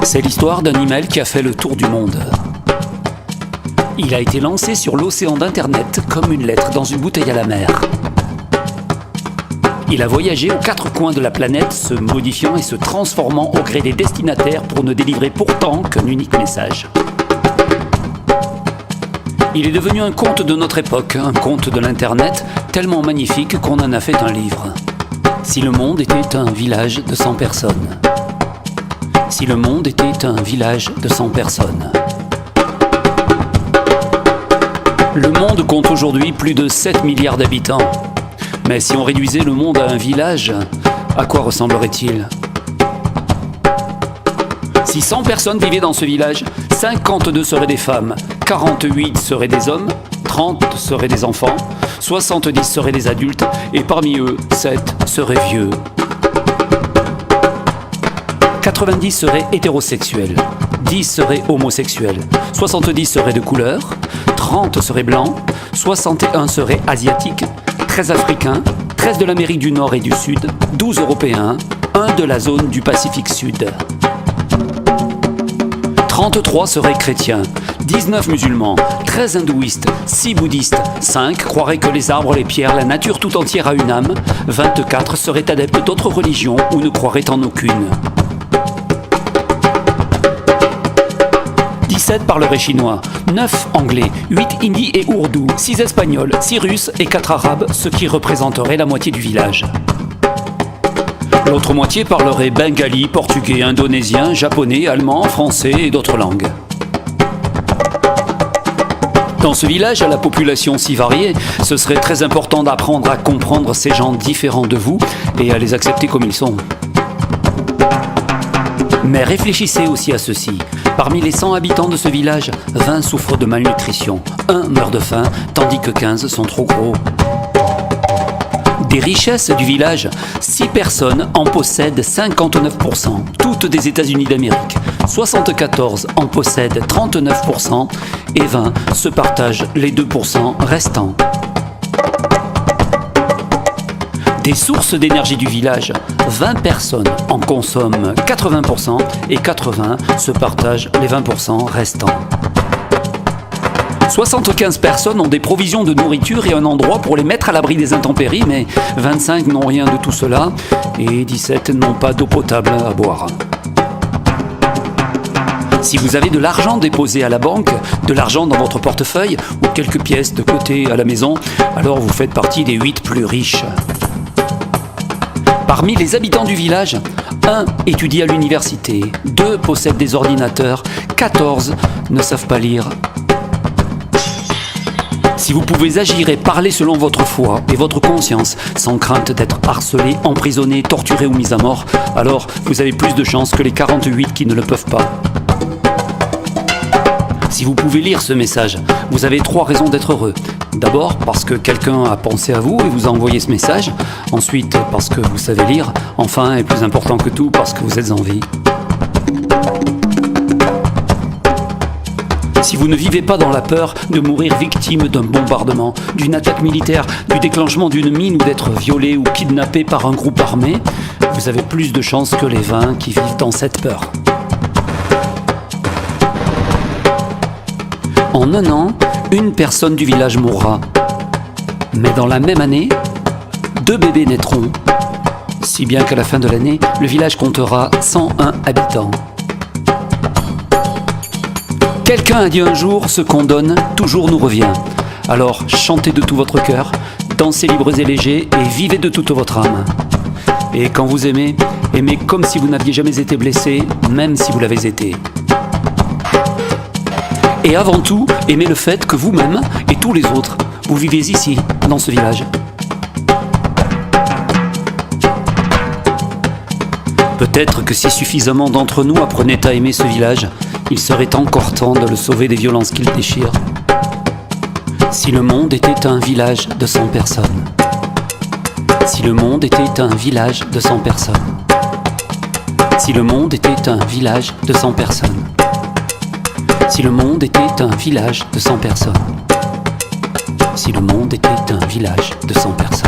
C'est l'histoire d'un email qui a fait le tour du monde. Il a été lancé sur l'océan d'Internet comme une lettre dans une bouteille à la mer. Il a voyagé aux quatre coins de la planète, se modifiant et se transformant au gré des destinataires pour ne délivrer pourtant qu'un unique message. Il est devenu un conte de notre époque, un conte de l'Internet, tellement magnifique qu'on en a fait un livre. Si le monde était un village de 100 personnes. Si le monde était un village de 100 personnes. Le monde compte aujourd'hui plus de 7 milliards d'habitants. Mais si on réduisait le monde à un village, à quoi ressemblerait-il ? Si 100 personnes vivaient dans ce village, 52 seraient des femmes, 48 seraient des hommes, 30 seraient des enfants, 70 seraient des adultes, et parmi eux, 7 seraient vieux. 90 seraient hétérosexuels, 10 seraient homosexuels, 70 seraient de couleur, 30 seraient blancs, 61 seraient asiatiques, 13 africains, 13 de l'Amérique du Nord et du Sud, 12 européens, 1 de la zone du Pacifique Sud. 33 seraient chrétiens, 19 musulmans, 13 hindouistes, 6 bouddhistes, 5 croiraient que les arbres, les pierres, la nature tout entière a une âme, 24 seraient adeptes d'autres religions ou ne croiraient en aucune. 17 parleraient chinois, 9 anglais, 8 hindi et ourdou, 6 espagnols, 6 russes et 4 arabes, ce qui représenterait la moitié du village. L'autre moitié parlerait bengali, portugais, indonésien, japonais, allemand, français et d'autres langues. Dans ce village à la population si variée, ce serait très important d'apprendre à comprendre ces gens différents de vous et à les accepter comme ils sont. Mais réfléchissez aussi à ceci. Parmi les 100 habitants de ce village, 20 souffrent de malnutrition, 1 meurt de faim, tandis que 15 sont trop gros. Des richesses du village, 6 personnes en possèdent 59%, toutes des États-Unis d'Amérique. 74 en possèdent 39% et 20 se partagent les 2% restants. Des sources d'énergie du village, 20 personnes en consomment 80% et 80 se partagent les 20% restants. 75 personnes ont des provisions de nourriture et un endroit pour les mettre à l'abri des intempéries, mais 25 n'ont rien de tout cela et 17 n'ont pas d'eau potable à boire. Si vous avez de l'argent déposé à la banque, de l'argent dans votre portefeuille ou quelques pièces de côté à la maison, alors vous faites partie des 8 plus riches. Parmi les habitants du village, 1 étudie à l'université, 2 possèdent des ordinateurs, 14 ne savent pas lire. Si vous pouvez agir et parler selon votre foi et votre conscience, sans crainte d'être harcelé, emprisonné, torturé ou mis à mort, alors vous avez plus de chances que les 48 qui ne le peuvent pas. Si vous pouvez lire ce message, vous avez 3 raisons d'être heureux. D'abord parce que quelqu'un a pensé à vous et vous a envoyé ce message. Ensuite parce que vous savez lire. Enfin, et plus important que tout, parce que vous êtes en vie. Si vous ne vivez pas dans la peur de mourir victime d'un bombardement, d'une attaque militaire, du déclenchement d'une mine ou d'être violé ou kidnappé par un groupe armé, vous avez plus de chances que les 20 qui vivent dans cette peur. En un an, 1 personne du village mourra. Mais dans la même année, 2 bébés naîtront. Si bien qu'à la fin de l'année, le village comptera 101 habitants. Quelqu'un a dit un jour, ce qu'on donne, toujours nous revient. Alors chantez de tout votre cœur, dansez libres et légers et vivez de toute votre âme. Et quand vous aimez, aimez comme si vous n'aviez jamais été blessé, même si vous l'avez été. Et avant tout, aimez le fait que vous-même et tous les autres, vous vivez ici, dans ce village. Peut-être que si suffisamment d'entre nous apprenaient à aimer ce village, il serait encore temps de le sauver des violences qu'il déchire. Si le monde était un village de 100 personnes. Si le monde était un village de 100 personnes. Si le monde était un village de 100 personnes. Si le monde était un village de 100 personnes. Si le monde était un village de 100 personnes.